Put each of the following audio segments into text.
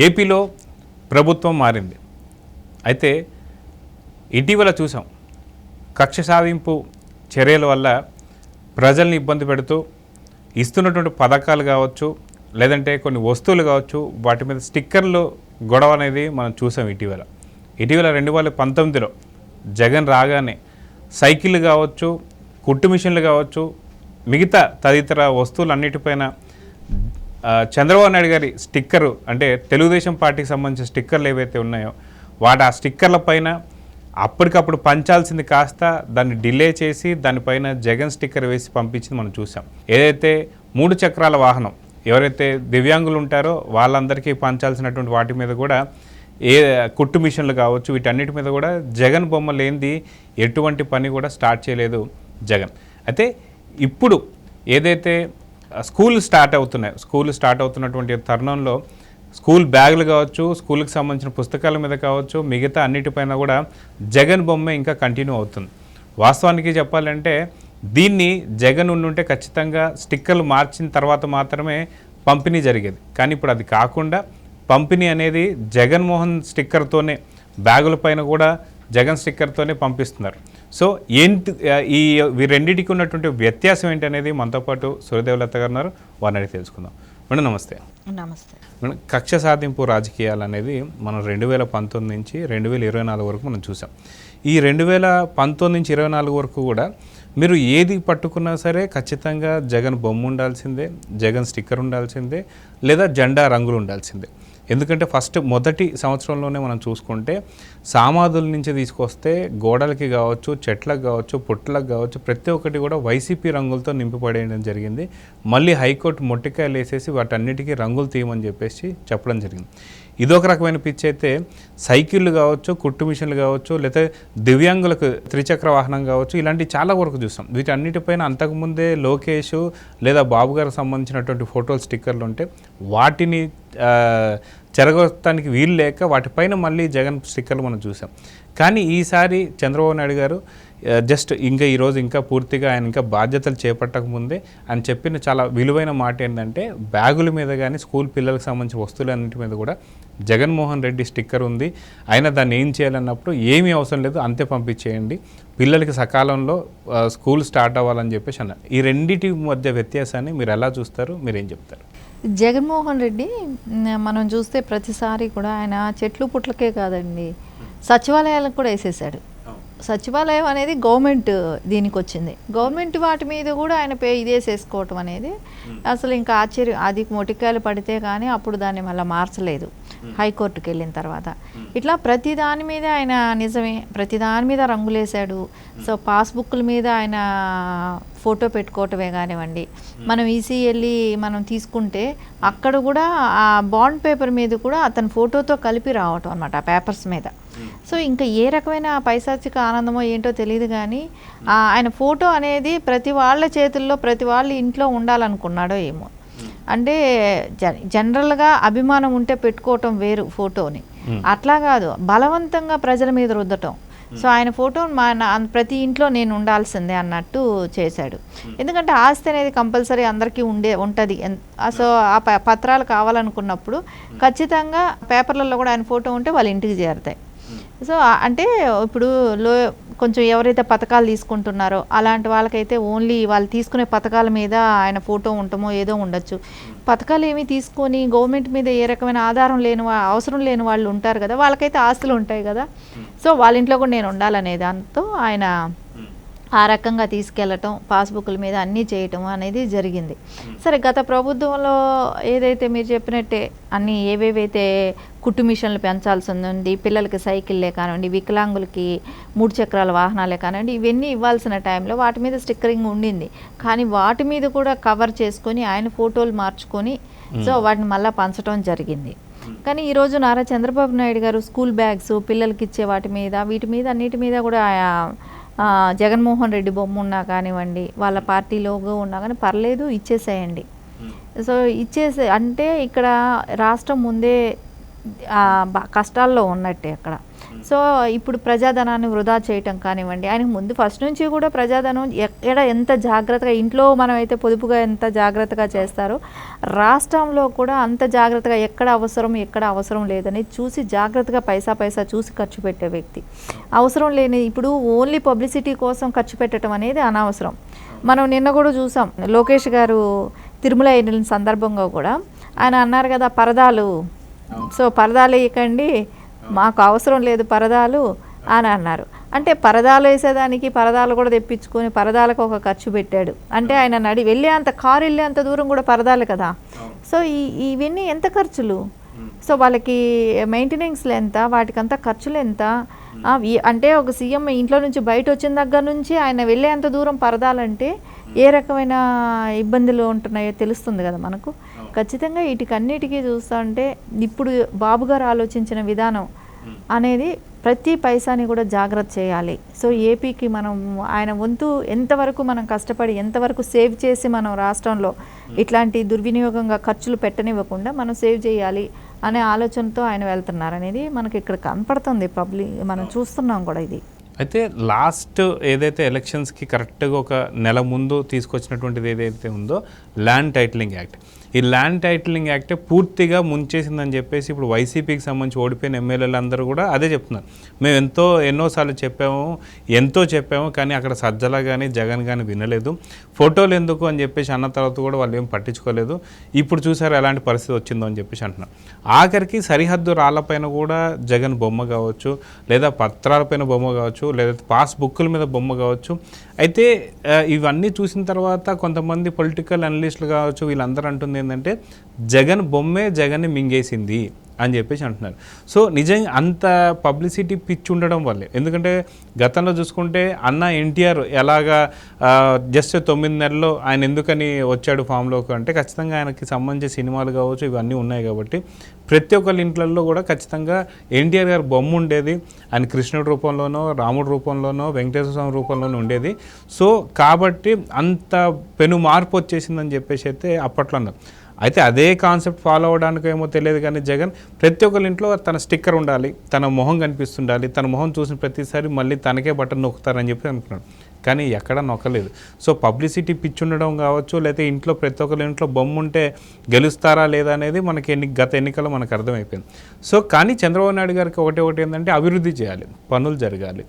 ఏపీలో ప్రభుత్వం మారింది. అయితే ఇటీవల చూసాం కక్ష సాధింపు చర్యల వల్ల ప్రజల్ని ఇబ్బంది పెడుతూ ఇస్తున్నటువంటి పథకాలు కావచ్చు, లేదంటే కొన్ని వస్తువులు కావచ్చు, వాటి మీద స్టిక్కర్లు గొడవ అనేది మనం చూసాం. ఇటీవల 2019లో జగన్ రాగానే సైకిళ్ళు కావచ్చు, కుట్టు మిషన్లు కావచ్చు, మిగతా తదితర వస్తువులన్నిటిపైన చంద్రబాబు నాయుడు గారి స్టిక్కరు, అంటే తెలుగుదేశం పార్టీకి సంబంధించిన స్టిక్కర్లు ఏవైతే ఉన్నాయో ఆ స్టిక్కర్ల పైన అప్పటికప్పుడు పంచాల్సింది కాస్త దాన్ని డిలే చేసి దానిపైన జగన్ స్టిక్కర్ వేసి పంపించింది మనం చూసాం. ఏదైతే 3 చక్రాల వాహనం ఎవరైతే దివ్యాంగులు ఉంటారో వాళ్ళందరికీ పంచాల్సినటువంటి వాటి మీద కూడా కుట్టు మిషన్లు కావచ్చు, వీటన్నిటి మీద కూడా జగన్ బొమ్మ లేనిది ఎటువంటి పని కూడా స్టార్ట్ చేయలేదు జగన్. అయితే ఇప్పుడు ఏదైతే స్కూల్ స్టార్ట్ అవుతున్నటువంటి తరుణంలో స్కూల్ బ్యాగులు కావచ్చు, స్కూల్కి సంబంధించిన పుస్తకాల మీద కావచ్చు, మిగతా అన్నిటిపైన కూడా జగన్ బొమ్మ ఇంకా కంటిన్యూ అవుతుంది. వాస్తవానికి చెప్పాలంటే దీన్ని జగన్ ఉండుంటే ఖచ్చితంగా స్టిక్కర్లు మార్చిన తర్వాత మాత్రమే పంపిణీ జరిగేది. కానీ ఇప్పుడు అది కాకుండా పంపిణీ అనేది జగన్మోహన్ స్టిక్కర్తోనే, బ్యాగుల పైన కూడా జగన్ స్టిక్కర్తోనే పంపిస్తున్నారు. సో ఈ రెండింటికి ఉన్నటువంటి వ్యత్యాసం ఏంటి అనేది మనతో పాటు సూర్యదేవలత గారు ఉన్నారు, వారిని అడిగి తెలుసుకుందాం. మేడం నమస్తే. నమస్తే మేడం, కక్ష సాధింపు రాజకీయాలు అనేది మనం 2019 నుంచి 2024 వరకు మనం చూసాం. ఈ 2019 నుంచి 2024 వరకు కూడా మీరు ఏది పట్టుకున్నా సరే ఖచ్చితంగా జగన్ బొమ్మ ఉండాల్సిందే, జగన్ స్టిక్కర్ ఉండాల్సిందే, లేదా జెండా రంగులు ఉండాల్సిందే. ఎందుకంటే మొదటి సంవత్సరంలోనే మనం చూసుకుంటే సామాధుల నుంచి తీసుకొస్తే గోడలకి కావచ్చు, చెట్లకు కావచ్చు, పుట్టలకు కావచ్చు, ప్రతి ఒక్కటి కూడా వైసీపీ రంగులతో నింపిపడేయడం జరిగింది. మళ్ళీ హైకోర్టు మొట్టికాయలు వేసేసి వాటన్నిటికీ రంగులు తీయమని చెప్పేసి చెప్పడం జరిగింది. ఇదొక రకమైన పిచ్చి. అయితే సైకిళ్ళు కావచ్చు, కుట్టు మిషన్లు కావచ్చు, లేదా దివ్యాంగులకు త్రిచక్ర వాహనం కావచ్చు, ఇలాంటివి చాలా వరకు చూస్తాం. వీటన్నిటిపైన అంతకుముందే లోకేష్ లేదా బాబు గారికి సంబంధించినటువంటి ఫోటోలు, స్టిక్కర్లు ఉంటే వాటిని చెరగొట్టడానికి వీలు లేక వాటిపైన మళ్ళీ జగన్ స్టిక్కర్లు మనం చూసాం. కానీ ఈసారి చంద్రబాబు నాయుడు గారు జస్ట్ ఈరోజు ఇంకా పూర్తిగా ఆయన ఇంకా బాధ్యతలు చేపట్టక ముందే ఆయన చెప్పిన చాలా విలువైన మాట ఏంటంటే, బ్యాగుల మీద కానీ స్కూల్ పిల్లలకు సంబంధించిన వస్తువులన్నింటి మీద కూడా జగన్మోహన్ రెడ్డి స్టిక్కర్ ఉంది, అయినా దాన్ని ఏం చేయాలన్నప్పుడు ఏమీ అవసరం లేదు, అంతే పంపించేయండి, పిల్లలకి సకాలంలో స్కూల్ స్టార్ట్ అవ్వాలని చెప్పేసి అన్నారు. ఈ రెండింటి మధ్య వ్యత్యాసాన్ని మీరు ఎలా చూస్తారు, మీరేం చెప్తారు? జగన్మోహన్ రెడ్డి మనం చూస్తే ప్రతిసారి కూడా ఆయన చెట్లు పుట్లకే కాదండి, సచివాలయాలకు కూడా వేసేసాడు. సచివాలయం అనేది గవర్నమెంట్ దీనికి వచ్చింది. గవర్నమెంట్ వాటి మీద కూడా ఆయన ఇదేసేసుకోవటం అనేది అసలు ఇంకా ఆశ్చర్యం. అది మొటికాయలు పడితే కానీ అప్పుడు దాన్ని మళ్ళీ మార్చలేదు హైకోర్టుకి వెళ్ళిన తర్వాత. ఇట్లా ప్రతి దాని మీద ఆయన నిజమే, ప్రతి దాని మీద రంగులేశాడు. సో పాస్బుక్ల మీద ఆయన ఫోటో పెట్టుకోవటమే కానివ్వండి, మనం ఈసీ వెళ్ళి మనం తీసుకుంటే అక్కడ కూడా ఆ బాండ్ పేపర్ మీద కూడా అతని ఫోటోతో కలిపి రావటం అనమాట ఆ పేపర్స్ మీద. సో ఇంకా ఏ రకమైన పైశాచిక ఆనందమో ఏంటో తెలియదు కానీ ఆయన ఫోటో అనేది ప్రతి వాళ్ళ చేతుల్లో, ప్రతి వాళ్ళ ఇంట్లో ఉండాలనుకున్నాడో ఏమో. అంటే జనరల్గా అభిమానం ఉంటే పెట్టుకోవటం వేరు ఫోటోని, అట్లా కాదు బలవంతంగా ప్రజల మీద రుద్దటం. సో ఆయన ఫోటో ప్రతి ఇంట్లో నేను ఉండాల్సిందే అన్నట్టు చేశాడు. ఎందుకంటే ఆస్తి అనేది కంపల్సరీ అందరికీ ఉంటుంది. సో ఆ పత్రాలు కావాలనుకున్నప్పుడు ఖచ్చితంగా పేపర్లలో కూడా ఆయన ఫోటో ఉంటే వాళ్ళ ఇంటికి చేరుతాయి. సో అంటే ఇప్పుడు కొంచెం ఎవరైతే పథకాలు తీసుకుంటున్నారో అలాంటి వాళ్ళకైతే ఓన్లీ వాళ్ళు తీసుకునే పథకాల మీద ఆయన ఫోటో ఉండటమో ఏదో ఉండొచ్చు. పథకాలు ఏమి తీసుకొని గవర్నమెంట్ మీద ఏ రకమైన ఆధారం అవసరం లేని వాళ్ళు ఉంటారు కదా, వాళ్ళకైతే ఆస్తులు ఉంటాయి కదా. సో వాళ్ళ ఇంట్లో కూడా నేను ఉండాలనే దాంతో ఆయన ఆ రకంగా తీసుకెళ్ళటం, పాస్బుక్ల మీద అన్నీ చేయటం అనేది జరిగింది. సరే, గత ప్రభుత్వంలో ఏదైతే మీరు చెప్పినట్టే అన్నీ ఏవేవైతే కుట్టు మిషన్లు పెంచాల్సి ఉంది, పిల్లలకి సైకిళ్ళే కానివ్వండి, వికలాంగులకి 3 చక్రాల వాహనాలే కానివ్వండి, ఇవన్నీ ఇవ్వాల్సిన టైంలో వాటి మీద స్టిక్కరింగ్ ఉండింది. కానీ వాటి మీద కూడా కవర్ చేసుకొని ఆయన ఫోటోలు మార్చుకొని సో వాటిని మళ్ళీ పంచడం జరిగింది. కానీ ఈరోజు నారా చంద్రబాబు నాయుడు గారు స్కూల్ బ్యాగ్స్ పిల్లలకి ఇచ్చే వీటి మీద అన్నిటి మీద కూడా జగన్మోహన్ రెడ్డి బొమ్మ ఉన్నా కానివ్వండి, వాళ్ళ పార్టీ లోగో ఉన్నా కానీ పర్లేదు ఇచ్చేసేయండి. సో అంటే ఇక్కడ రాష్ట్రం ముందే కష్టాల్లో ఉన్నట్టే. అక్కడ సో ఇప్పుడు ప్రజాధనాన్ని వృధా చేయటం కానివ్వండి, ఆయనకు ముందు ఫస్ట్ నుంచి కూడా ప్రజాధనం ఎక్కడ ఎంత జాగ్రత్తగా, ఇంట్లో మనం అయితే పొదుపుగా ఎంత జాగ్రత్తగా చేస్తారో రాష్ట్రంలో కూడా అంత జాగ్రత్తగా ఎక్కడ అవసరం లేదని చూసి జాగ్రత్తగా పైసా చూసి ఖర్చు పెట్టే వ్యక్తి. అవసరం లేని ఇప్పుడు ఓన్లీ పబ్లిసిటీ కోసం ఖర్చు పెట్టడం అనేది అనవసరం. మనం నిన్న కూడా చూసాం, లోకేష్ గారు తిరుమల వెళ్ళిన సందర్భంగా కూడా ఆయన అన్నారు కదా, పరదాలు వేయకండి, మాకు అవసరం లేదు పరదాలు అని అన్నారు. అంటే పరదాలు వేసేదానికి పరదాలు కూడా తెప్పించుకొని పరదాలకు ఒక ఖర్చు పెట్టాడు. అంటే ఆయన వెళ్ళేంత కారు వెళ్ళేంత దూరం కూడా పరదాలు కదా. సో ఇవన్నీ ఎంత ఖర్చులు, సో వాళ్ళకి మెయింటెనెన్స్లు ఎంత, వాటికంతా ఖర్చులు ఎంత. అంటే ఒక సీఎం ఇంట్లో నుంచి బయట వచ్చిన దగ్గర నుంచి ఆయన వెళ్ళేంత దూరం పరదాలంటే ఏ రకమైన ఇబ్బందులు ఉంటున్నాయో తెలుస్తుంది కదా మనకు. ఖచ్చితంగా వీటికన్నిటికీ చూస్తూ ఉంటే ఇప్పుడు బాబు గారు ఆలోచించిన విధానం అనేది ప్రతి పైసాని కూడా జాగ్రత్త చేయాలి. సో ఏపీకి మనం ఆయన వంతు ఎంతవరకు మనం కష్టపడి ఎంతవరకు సేవ్ చేసి మనం రాష్ట్రంలో ఇట్లాంటి దుర్వినియోగంగా ఖర్చులు పెట్టనివ్వకుండా మనం సేవ్ చేయాలి అనే ఆలోచనతో ఆయన వెళ్తున్నారు అనేది మనకి ఇక్కడ కనపడుతుంది, మనం చూస్తున్నాం కూడా. ఇది అయితే లాస్ట్ ఏదైతే ఎలక్షన్స్కి కరెక్ట్గా ఒక నెల ముందు తీసుకొచ్చినటువంటిది ఏదైతే ఉందో ల్యాండ్ టైటిలింగ్ యాక్ట్, ఈ ల్యాండ్ టైటిలింగ్ యాక్టే పూర్తిగా ముంచేసిందని చెప్పేసి ఇప్పుడు వైసీపీకి సంబంధించి ఓడిపోయిన ఎమ్మెల్యేలు అందరూ కూడా అదే చెప్తున్నారు. మేము ఎన్నోసార్లు చెప్పాము కానీ అక్కడ సజ్జల కానీ జగన్ కానీ వినలేదు, ఫోటోలు ఎందుకు అని చెప్పేసి అన్న తర్వాత కూడా వాళ్ళు ఏం పట్టించుకోలేదు. ఇప్పుడు చూసారు ఎలాంటి పరిస్థితి వచ్చిందో అని చెప్పేసి అంటున్నారు. ఆఖరికి సరిహద్దు రాళ్లపైన కూడా జగన్ బొమ్మ కావచ్చు, లేదా పత్రాలపైన బొమ్మ కావచ్చు, లేదా పాస్ బుక్కుల మీద బొమ్మ కావచ్చు. అయితే ఇవన్నీ చూసిన తర్వాత కొంతమంది పొలిటికల్ అనలిస్టులు కావచ్చు వీళ్ళందరూ అంటుంది ఏంటంటే జగన్ బొమ్మే జగన్ని మింగేసింది అని చెప్పేసి అంటున్నారు. సో నిజంగా అంత పబ్లిసిటీ పిచ్ ఉండడం వల్లే, ఎందుకంటే గతంలో చూసుకుంటే అన్న ఎన్టీఆర్ ఎలాగా జస్ట్ 9 నెలల్లో ఆయన ఎందుకని వచ్చాడు ఫామ్లోకి అంటే ఖచ్చితంగా ఆయనకి సంబంధించిన సినిమాలు కావచ్చు ఇవన్నీ ఉన్నాయి కాబట్టి ప్రతి ఒక్కరి ఇంట్లలో కూడా ఖచ్చితంగా ఎన్టీఆర్ గారి బొమ్మ ఉండేది. ఆయన కృష్ణుడి రూపంలోనో రాముడి రూపంలోనో వెంకటేశ్వర స్వామి రూపంలోనో ఉండేది. సో కాబట్టి అంత పెను మార్పు వచ్చేసిందని చెప్పేసి అయితే అప్పట్లో అన్నారు. అయితే అదే కాన్సెప్ట్ ఫాలో అవ్వడానికి ఏమో తెలియదు కానీ జగన్ ప్రతి ఒక్కరి ఇంట్లో తన స్టిక్కర్ ఉండాలి, తన మొహం కనిపిస్తుండాలి, తన మొహం చూసిన ప్రతిసారి మళ్ళీ తనకే బటన్ నొక్కుతారని చెప్పి అనుకున్నాడు. కానీ ఎక్కడ నొక్కలేదు. సో పబ్లిసిటీ పిచ్ ఉండడం కావచ్చు, లేకపోతే ఇంట్లో ప్రతి ఒక్కరి ఇంట్లో బొమ్మ ఉంటే గెలుస్తారా లేదా అనేది మనకి గత ఎన్నికల్లో మనకు అర్థమైపోయింది. సో కానీ చంద్రబాబు నాయుడు గారికి ఒకటి ఏంటంటే అభివృద్ధి చేయాలి, పనులు జరగాలి,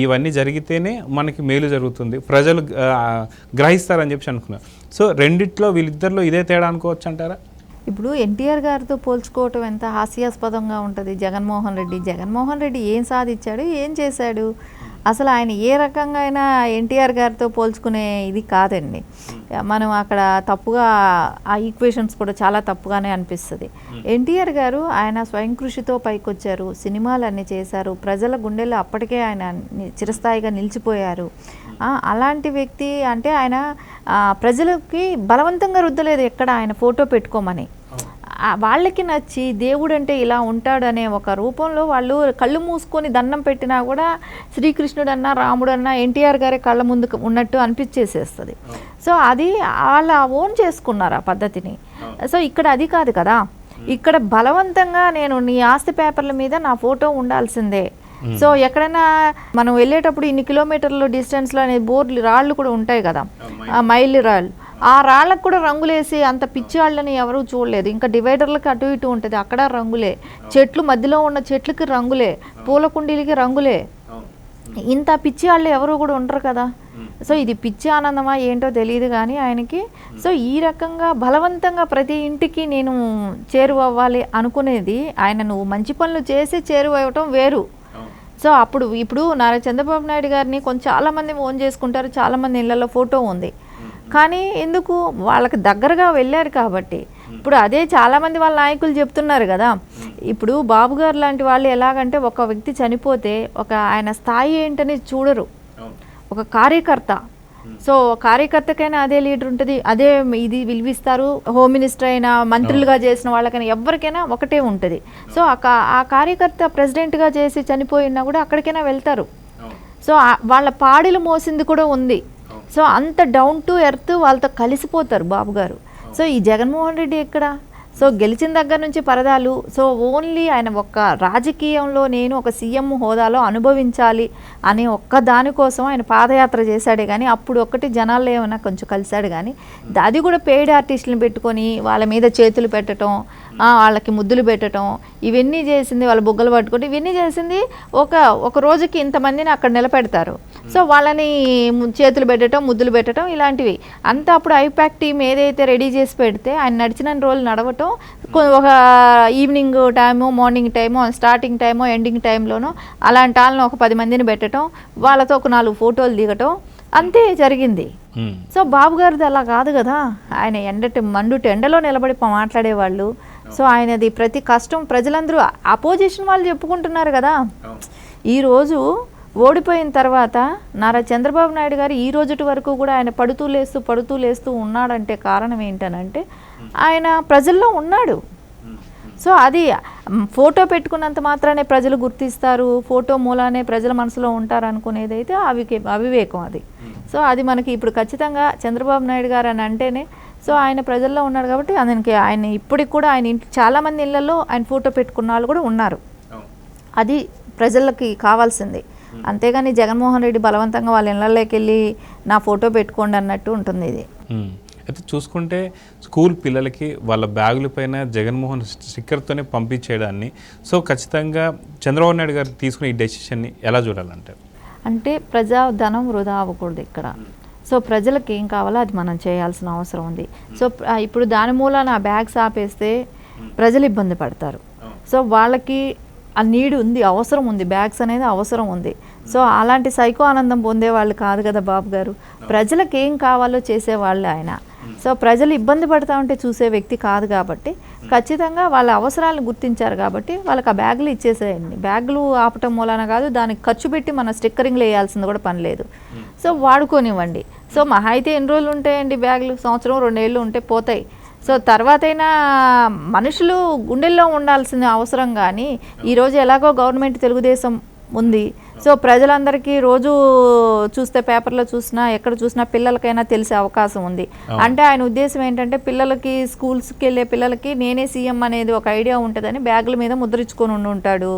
ఇవన్నీ జరిగితేనే మనకి మేలు జరుగుతుంది, ప్రజలు గ్రహిస్తారని చెప్పి అనుకున్నారు. సో రెండిట్లో వీళ్ళిద్దరిలో ఇదే తేడా అనుకోవచ్చు అంటారా? ఇప్పుడు ఎన్టీఆర్ గారితో పోల్చుకోవటం ఎంత హాస్యాస్పదంగా ఉంటుంది. జగన్మోహన్ రెడ్డి ఏం సాధించాడు, ఏం చేశాడు, అసలు ఆయన ఏ రకంగా అయినా ఎన్టీఆర్ గారితో పోల్చుకునే ఇది కాదండి. మనం అక్కడ తప్పుగా ఆ ఈక్వేషన్స్ కూడా చాలా తప్పుగానే అనిపిస్తుంది. ఎన్టీఆర్ గారు ఆయన స్వయం కృషితో పైకొచ్చారు, సినిమాలు అన్నీ చేశారు, ప్రజల గుండెల్లో అప్పటికే ఆయన చిరస్థాయిగా నిలిచిపోయారు. అలాంటి వ్యక్తి అంటే ఆయన ప్రజలకి బలవంతంగా రుద్దలేదు ఎక్కడ ఆయన ఫోటో పెట్టుకోమని. వాళ్ళకి నచ్చి దేవుడు అంటే ఇలా ఉంటాడనే ఒక రూపంలో వాళ్ళు కళ్ళు మూసుకొని దండం పెట్టినా కూడా శ్రీకృష్ణుడు అన్నా రాముడు అన్నా ఎన్టీఆర్ గారే కళ్ళ ముందు ఉన్నట్టు అనిపించేసేస్తుంది. సో అది వాళ్ళ ఓన్ చేసుకున్నారు ఆ పద్ధతిని. సో ఇక్కడ అది కాదు కదా, ఇక్కడ బలవంతంగా నేను నీ ఆస్తి పేపర్ల మీద నా ఫోటో ఉండాల్సిందే. సో ఎక్కడైనా మనం వెళ్ళేటప్పుడు ఇన్ని కిలోమీటర్ల డిస్టెన్స్లో అనే బోర్డులు రాళ్ళు కూడా ఉంటాయి కదా, మైల్ రాళ్ళు, ఆ రాళ్ళకు కూడా రంగులేసి అంత పిచ్చి వాళ్ళని ఎవరూ చూడలేదు. ఇంకా డివైడర్లకు అటు ఇటు ఉంటుంది, అక్కడ రంగులే, చెట్లు మధ్యలో ఉన్న చెట్లకి రంగులే, పూల కుండీలకి రంగులే. ఇంత పిచ్చి వాళ్ళు ఎవరు కూడా ఉండరు కదా. సో ఇది పిచ్చి ఆనందమా ఏంటో తెలియదు కానీ ఆయనకి. సో ఈ రకంగా బలవంతంగా ప్రతి ఇంటికి నేను చేరువవ్వాలి అనుకునేది ఆయన, నువ్వు మంచి పనులు చేసి చేరువవ్వటం వేరు. సో ఇప్పుడు నారా చంద్రబాబు నాయుడు గారిని చాలామంది ఓన్ చేసుకుంటారు, చాలామంది ఇళ్లలో ఫోటో ఉంది, కానీ ఎందుకు వాళ్ళకి దగ్గరగా వెళ్ళారు కాబట్టి. ఇప్పుడు అదే చాలామంది వాళ్ళ నాయకులు చెప్తున్నారు కదా, ఇప్పుడు బాబు గారు లాంటి వాళ్ళు ఎలాగంటే ఒక వ్యక్తి చనిపోతే ఆయన స్థాయి ఏంటని చూడరు, ఒక కార్యకర్త. సో కార్యకర్తకైనా అదే లీడర్ ఉంటుంది, అదే ఇది విలువిస్తారు. హోమ్ మినిస్టర్ అయినా మంత్రులుగా చేసిన వాళ్ళకైనా ఎవరికైనా ఒకటే ఉంటుంది. సో ఆ కార్యకర్త ప్రెసిడెంట్గా చేసి చనిపోయినా కూడా అక్కడికైనా వెళ్తారు. సో వాళ్ళ పాడిలు మోసింది కూడా ఉంది. సో అంత డౌన్ టు ఎర్త్ వాళ్ళతో కలిసిపోతారు బాబు గారు. సో ఈ జగన్మోహన్ రెడ్డి ఎక్కడ? సో గెలిచిన దగ్గర నుంచి పరదాలు. సో ఓన్లీ ఆయన ఒక్క రాజకీయంలో నేను ఒక సీఎం హోదాలో అనుభవించాలి అనే ఒక్క దానికోసం ఆయన పాదయాత్ర చేశాడే కానీ అప్పుడు ఒక్కటి జనాల్లో ఏమైనా కొంచెం కలిశాడు కానీ అది కూడా పెయిడ్ ఆర్టిస్టులను పెట్టుకొని వాళ్ళ మీద చేతులు పెట్టడం, వాళ్ళకి ముద్దులు పెట్టడం, ఇవన్నీ చేసింది. వాళ్ళ బుగ్గలు పట్టుకుంటే ఇవన్నీ చేసింది. ఒక రోజుకి ఇంతమందిని అక్కడ నిలబెడతారు. సో వాళ్ళని చేతులు పెట్టడం, ముద్దులు పెట్టడం ఇలాంటివి అంతా అప్పుడు ఐపాక్ టీం ఏదైతే రెడీ చేసి పెడితే ఆయన నడిచిన రోజులు నడవటం, ఒక evening time, morning time, starting time, ending టైంలోనూ అలాంటి వాళ్ళని ఒక 10 మందిని పెట్టడం, వాళ్ళతో ఒక 4 ఫోటోలు దిగటం, అంతే జరిగింది. సో బాబు గారిది అలా కాదు కదా. ఆయన మండుట ఎండలో నిలబడి మాట్లాడేవాళ్ళు. సో ఆయనది ప్రతి కష్టం ప్రజలందరూ అపోజిషన్ వాళ్ళు చెప్పుకుంటున్నారు కదా. ఈరోజు ఓడిపోయిన తర్వాత నారా చంద్రబాబు నాయుడు గారు ఈ రోజుటి వరకు కూడా ఆయన పడుతూ లేస్తూ ఉన్నాడంటే కారణం ఏంటనంటే ఆయన ప్రజల్లో ఉన్నాడు. సో అది ఫోటో పెట్టుకున్నంత మాత్రానే ప్రజలు గుర్తిస్తారు, ఫోటో మూలానే ప్రజల మనసులో ఉంటారు అనుకునేదైతే అవివేకం అది. సో అది మనకి ఇప్పుడు ఖచ్చితంగా చంద్రబాబు నాయుడు గారు అని అంటేనే సో ఆయన ప్రజల్లో ఉన్నాడు కాబట్టి ఆయన ఇప్పటికి కూడా ఆయన చాలామంది ఇళ్లలో ఆయన ఫోటో పెట్టుకున్న వాళ్ళు కూడా ఉన్నారు. అది ప్రజలకి కావాల్సింది. అంతేగాని జగన్మోహన్ రెడ్డి బలవంతంగా వాళ్ళ ఇళ్లలోకి వెళ్ళి నా ఫోటో పెట్టుకోండి అన్నట్టు ఉంటుంది ఇది. అయితే చూసుకుంటే స్కూల్ పిల్లలకి వాళ్ళ బ్యాగుల పైన జగన్మోహన్ స్టిక్కర్తోనే పంపించేయడాన్ని సో ఖచ్చితంగా చంద్రబాబు నాయుడు గారు తీసుకునే ఈ డెసిషన్ని ఎలా చూడాలంటారు? అంటే ప్రజాధనం వృధా అవ్వకూడదు ఇక్కడ. సో ప్రజలకు ఏం కావాలో అది మనం చేయాల్సిన అవసరం ఉంది. సో ఇప్పుడు దాని మూలాన బ్యాగ్స్ ఆపేస్తే ప్రజలు ఇబ్బంది పడతారు. సో వాళ్ళకి ఆ నీడ్ ఉంది, అవసరం ఉంది, బ్యాగ్స్ అనేది అవసరం ఉంది. సో అలాంటి సైకో ఆనందం పొందేవాళ్ళు కాదు కదా బాబు గారు. ప్రజలకు ఏం కావాలో చేసేవాళ్ళు ఆయన. సో ప్రజలు ఇబ్బంది పడతా ఉంటే చూసే వ్యక్తి కాదు కాబట్టి ఖచ్చితంగా వాళ్ళ అవసరాలను గుర్తించారు కాబట్టి వాళ్ళకి ఆ బ్యాగులు ఇచ్చేసేయండి. బ్యాగులు ఆపటం మూలాన కాదు, దానికి ఖర్చు పెట్టి మన స్టిక్కరింగ్లు వేయాల్సింది కూడా పని లేదు. సో వాడుకోనివ్వండి. సో మహా అయితే ఎన్ని రోజులు ఉంటాయండి బ్యాగులు? సంవత్సరం 2 ఏళ్ళు ఉంటే పోతాయి. సో తర్వాతైనా మనుషులు గుండెల్లో ఉండాల్సిన అవసరం. కానీ ఈరోజు ఎలాగో గవర్నమెంట్ తెలుగుదేశం ఉంది. సో ప్రజలందరికీ రోజు చూస్తే పేపర్లో చూసినా ఎక్కడ చూసినా పిల్లలకైనా తెలిసే అవకాశం ఉంది. అంటే ఆయన ఉద్దేశం ఏంటంటే పిల్లలకి స్కూల్స్కి వెళ్ళే పిల్లలకి నేనే సీఎం అనేది ఒక ఐడియా ఉంటుందని బ్యాగుల మీద ముద్రించుకొని ఉంటాడు.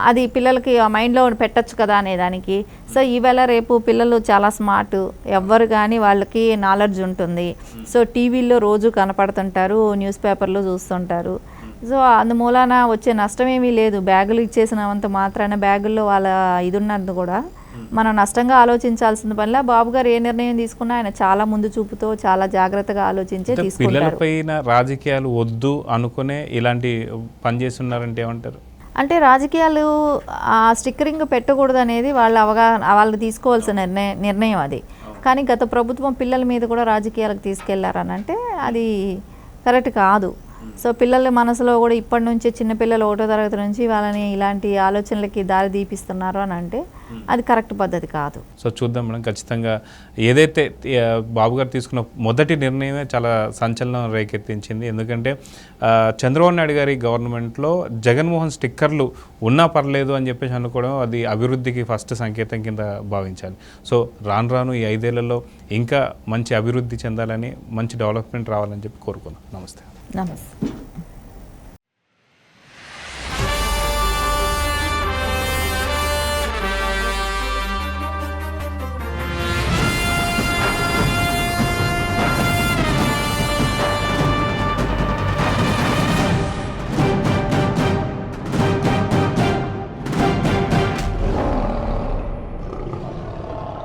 అది పిల్లలకి ఆ మైండ్లో పెట్టచ్చు కదా అనేదానికి. సో ఈవేళ రేపు పిల్లలు చాలా స్మార్ట్, ఎవ్వరు కానీ వాళ్ళకి నాలెడ్జ్ ఉంటుంది. సో టీవీల్లో రోజు కనపడుతుంటారు, న్యూస్ పేపర్లో చూస్తుంటారు. సో అందుమూలాన వచ్చే నష్టం ఏమీ లేదు. బ్యాగులు ఇచ్చేసినంత మాత్రాన బ్యాగుల్లో వాళ్ళ ఇది ఉన్నది కూడా మనం నష్టంగా ఆలోచించాల్సిన పనిలా బాబు గారు ఏ నిర్ణయం తీసుకున్నా ఆయన చాలా ముందు చూపుతో చాలా జాగ్రత్తగా ఆలోచించే తీసుకుంటారు. పిల్లలపైన రాజకీయాలు వద్దు అనుకునే ఇలాంటి పని చేస్తున్నారంటే ఏమంటారు? అంటే రాజకీయాలు స్టిక్కరింగ్ పెట్టకూడదు అనేది వాళ్ళు తీసుకోవాల్సిన నిర్ణయం అది. కానీ గత ప్రభుత్వం పిల్లల మీద కూడా రాజకీయాలకు తీసుకెళ్లారని అంటే అది కరెక్ట్ కాదు. సో పిల్లల మనసులో కూడా ఇప్పటి నుంచే చిన్నపిల్లలు 1వ తరగతి నుంచి వాళ్ళని ఇలాంటి ఆలోచనలకి దారి తీపిస్తున్నారు అని అంటే అది కరెక్ట్ పద్ధతి కాదు. సో చూద్దాం మేడం, ఖచ్చితంగా ఏదైతే బాబు గారు తీసుకున్న మొదటి నిర్ణయమే చాలా సంచలనం రేకెత్తించింది. ఎందుకంటే చంద్రబాబు నాయుడు గారి గవర్నమెంట్లో జగన్మోహన్ స్టిక్కర్లు ఉన్నా పర్లేదు అని చెప్పేసి అనుకోవడం అది అభివృద్ధికి ఫస్ట్ సంకేతం కింద భావించాలి. సో రాను ఈ 5 ఏళ్లలో ఇంకా మంచి అభివృద్ధి చెందాలని, మంచి డెవలప్మెంట్ రావాలని చెప్పి కోరుకున్నాం. నమస్తే.